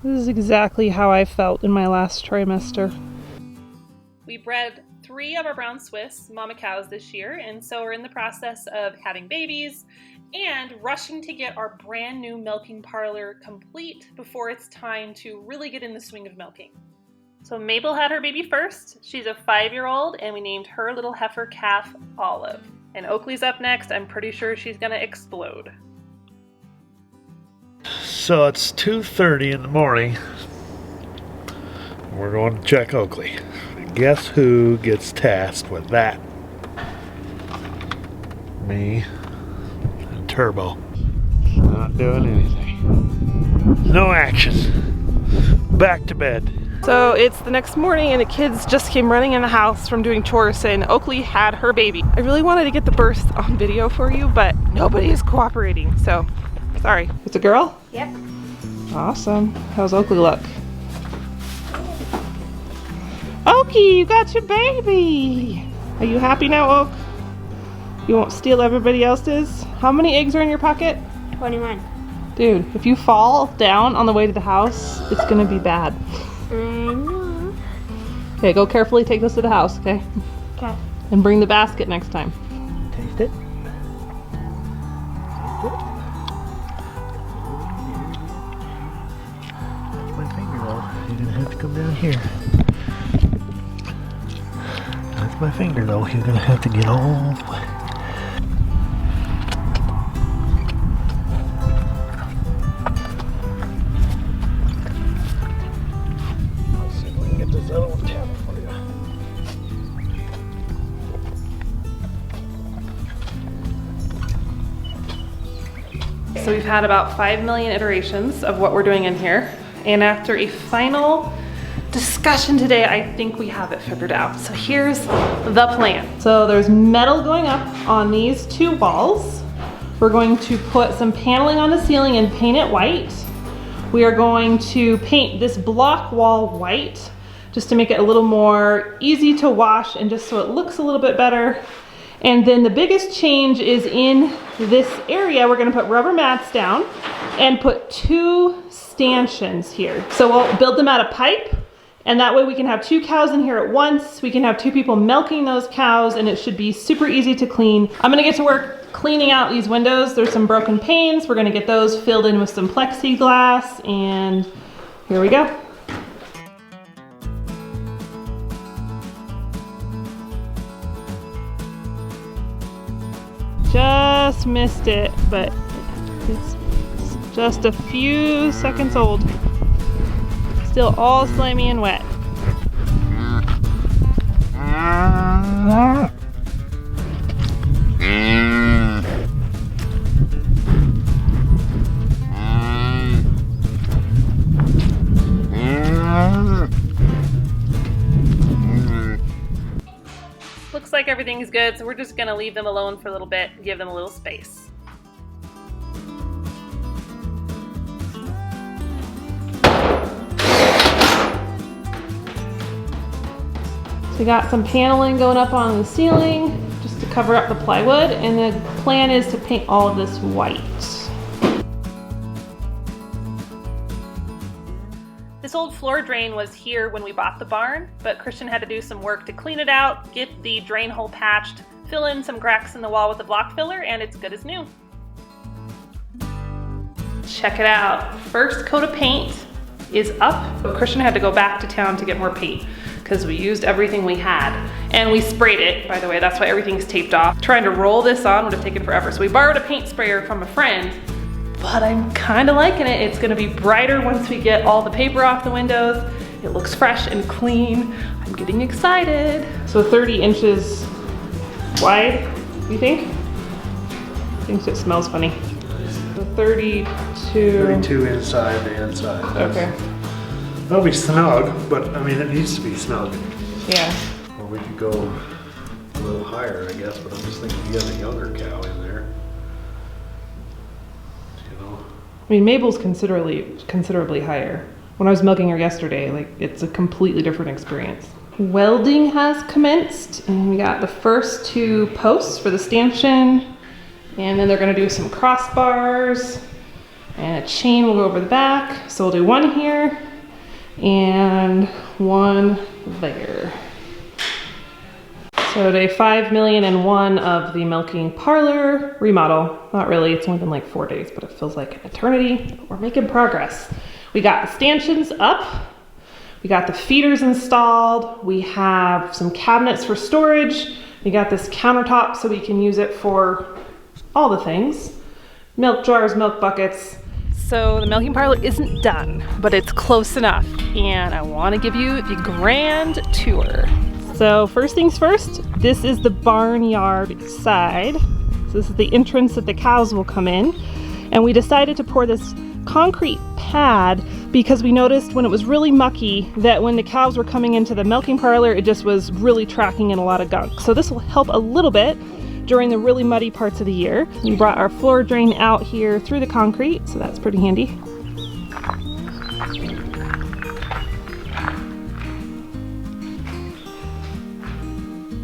This is exactly how I felt in my last trimester. We bred 3 of our brown Swiss mama cows this year, and so we're in the process of having babies and rushing to get our brand new milking parlor complete before it's time to really get in the swing of milking. So Mabel had her baby first. She's a 5-year-old, and we named her little heifer calf Olive. And Oakley's up next. I'm pretty sure she's gonna explode. So it's 2:30 in the morning. We're going to check Oakley. Guess who gets tasked with that? Me and Turbo. Not doing anything. No action. Back to bed. So it's the next morning and the kids just came running in the house from doing chores and Oakley had her baby. I really wanted to get the birth on video for you, but nobody is cooperating, so sorry. It's a girl? Yep. Awesome. How's Oakley look? Oakie, you got your baby! Are you happy now, Oak? You won't steal everybody else's? How many eggs are in your pocket? 21. Dude, if you fall down on the way to the house, it's gonna be bad. I know. Okay, go carefully take this to the house, okay? Okay. And bring the basket next time. Taste it. That's my finger though. You're gonna have to come down here. That's my finger though. You're gonna have to get all the way. Let's see if we can get this other one tapped for you. So we've had about 5 million iterations of what we're doing in here. And after a final discussion today, I think we have it figured out. So here's the plan. So there's metal going up on these 2 walls. We're going to put some paneling on the ceiling and paint it white. We are going to paint this block wall white just to make it a little more easy to wash and just so it looks a little bit better. And then the biggest change is in this area. We're gonna put rubber mats down and put 2 stanchions here. So we'll build them out of pipe, and that way we can have 2 cows in here at once. We can have 2 people milking those cows, and it should be super easy to clean. I'm gonna get to work cleaning out these windows. There's some broken panes. We're gonna get those filled in with some plexiglass, and here we go. Just missed it, but it's just a few seconds old. Still all slimy and wet. Looks like everything's good, so we're just gonna leave them alone for a little bit, give them a little space. So we got some paneling going up on the ceiling just to cover up the plywood, and the plan is to paint all of this white. This old floor drain was here when we bought the barn, but Christian had to do some work to clean it out, get the drain hole patched, fill in some cracks in the wall with the block filler, and it's good as new. Check it out. First coat of paint is up, but Christian had to go back to town to get more paint because we used everything we had. And we sprayed it, by the way, that's why everything's taped off. Trying to roll this on would have taken forever. So we borrowed a paint sprayer from a friend, but I'm kind of liking it. It's gonna be brighter once we get all the paper off the windows. It looks fresh and clean. I'm getting excited. So 30 inches wide, you think? Thinks it smells funny. So 32. 32 inside the inside. Okay. That'll be snug, but I mean, it needs to be snug. Yeah. Or we could go a little higher, I guess, but I'm just thinking you got a younger cow in there. You know? I mean, Mabel's considerably higher. When I was milking her yesterday, like, it's a completely different experience. Welding has commenced, and we got the first 2 posts for the stanchion, and then they're gonna do some crossbars. And a chain will go over the back. So we'll do one here and one there. So day 5,000,001 of the milking parlor remodel. Not really, it's only been like 4 days, but it feels like an eternity. We're making progress. We got the stanchions up. We got the feeders installed. We have some cabinets for storage. We got this countertop so we can use it for all the things. Milk jars, milk buckets. So the milking parlor isn't done, but it's close enough. And I want to give you the grand tour. So first things first, this is the barnyard side. So this is the entrance that the cows will come in. And we decided to pour this concrete pad because we noticed when it was really mucky that when the cows were coming into the milking parlor, it just was really tracking in a lot of gunk. So this will help a little bit during the really muddy parts of the year. We brought our floor drain out here through the concrete, so that's pretty handy.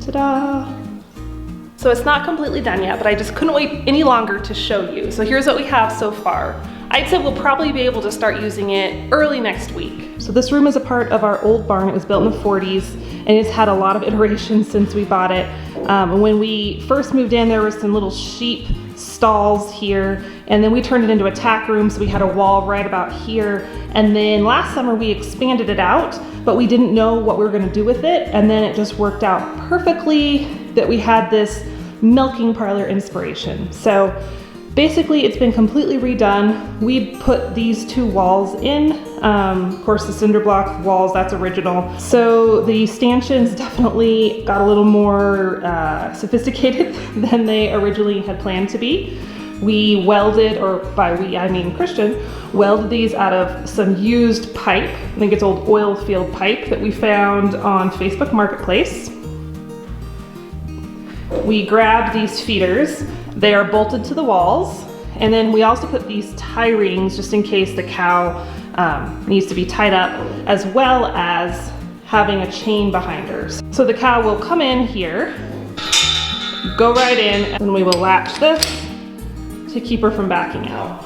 Ta-da! So it's not completely done yet, but I just couldn't wait any longer to show you. So here's what we have so far. I'd say we'll probably be able to start using it early next week. So this room is a part of our old barn. It was built in the 40s and it's had a lot of iterations since we bought it. When we first moved in, there were some little sheep stalls here, and then we turned it into a tack room, so we had a wall right about here. And then last summer we expanded it out, but we didn't know what we were gonna do with it, and then it just worked out perfectly that we had this milking parlor inspiration. So basically it's been completely redone. We put these two walls in. Of course the cinder block walls, that's original. So the stanchions definitely got a little more sophisticated than they originally had planned to be. We welded, or by we I mean Christian, welded these out of some used pipe. I think it's old oil field pipe that we found on Facebook Marketplace. We grabbed these feeders. They are bolted to the walls. And then we also put these tie rings just in case the cow needs to be tied up, as well as having a chain behind her. So the cow will come in here, go right in, and we will latch this to keep her from backing out.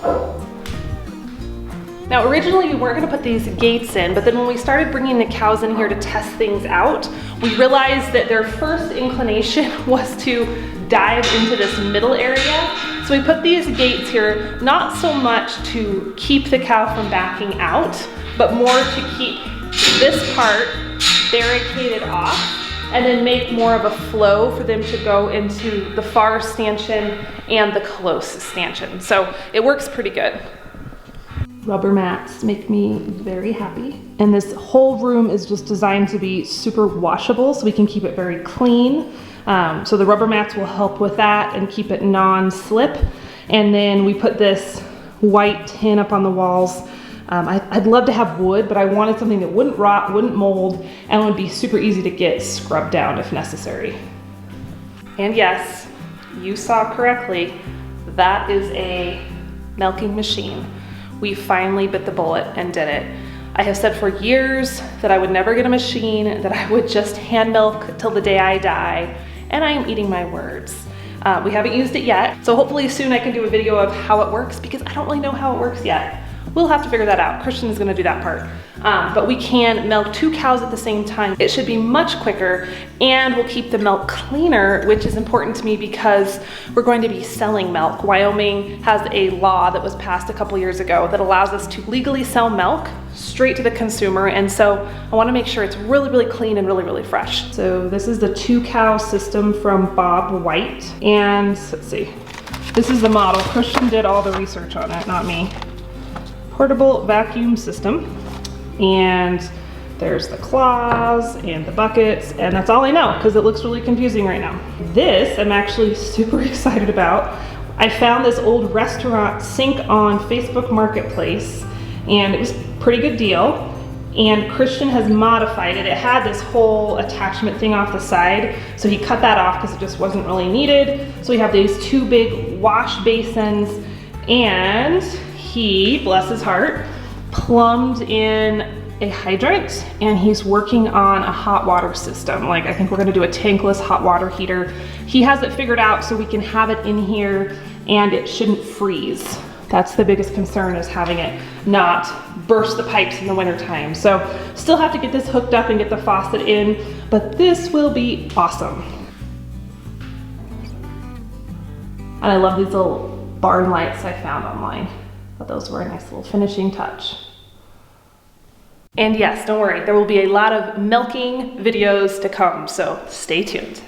Now originally we weren't gonna put these gates in, but then when we started bringing the cows in here to test things out, we realized that their first inclination was to dive into this middle area. So we put these gates here, not so much to keep the cow from backing out, but more to keep this part barricaded off and then make more of a flow for them to go into the far stanchion and the close stanchion. So it works pretty good. Rubber mats make me very happy. And this whole room is just designed to be super washable so we can keep it very clean. So the rubber mats will help with that and keep it non-slip. And then we put this white tin up on the walls. I'd love to have wood, but I wanted something that wouldn't rot, wouldn't mold, and would be super easy to get scrubbed down if necessary. And yes, you saw correctly, that is a milking machine. We finally bit the bullet and did it. I have said for years that I would never get a machine, that I would just hand milk till the day I die, and I am eating my words. We haven't used it yet, so hopefully soon I can do a video of how it works because I don't really know how it works yet. We'll have to figure that out. Christian is gonna do that part. But we can milk 2 cows at the same time. It should be much quicker and we'll keep the milk cleaner, which is important to me because we're going to be selling milk. Wyoming has a law that was passed a couple years ago that allows us to legally sell milk straight to the consumer. And so I wanna make sure it's really, really clean and really, really fresh. So this is the 2 cow system from Bob White. And let's see, this is the model. Christian did all the research on it, not me. Portable vacuum system, and there's the claws and the buckets, and that's all I know because it looks really confusing right now. This I'm actually super excited about. I found this old restaurant sink on Facebook Marketplace and it was a pretty good deal, and Christian has modified it. It had this whole attachment thing off the side, so he cut that off because it just wasn't really needed. So we have these 2 big wash basins, and he, bless his heart, plumbed in a hydrant, and he's working on a hot water system. Like, I think we're gonna do a tankless hot water heater. He has it figured out so we can have it in here and it shouldn't freeze That's the biggest concern, is having it not burst the pipes in the wintertime. So still have to get this hooked up and get the faucet in, but this will be awesome. And I love these little barn lights I found online. But those were a nice little finishing touch. And yes, don't worry, there will be a lot of milking videos to come, so stay tuned.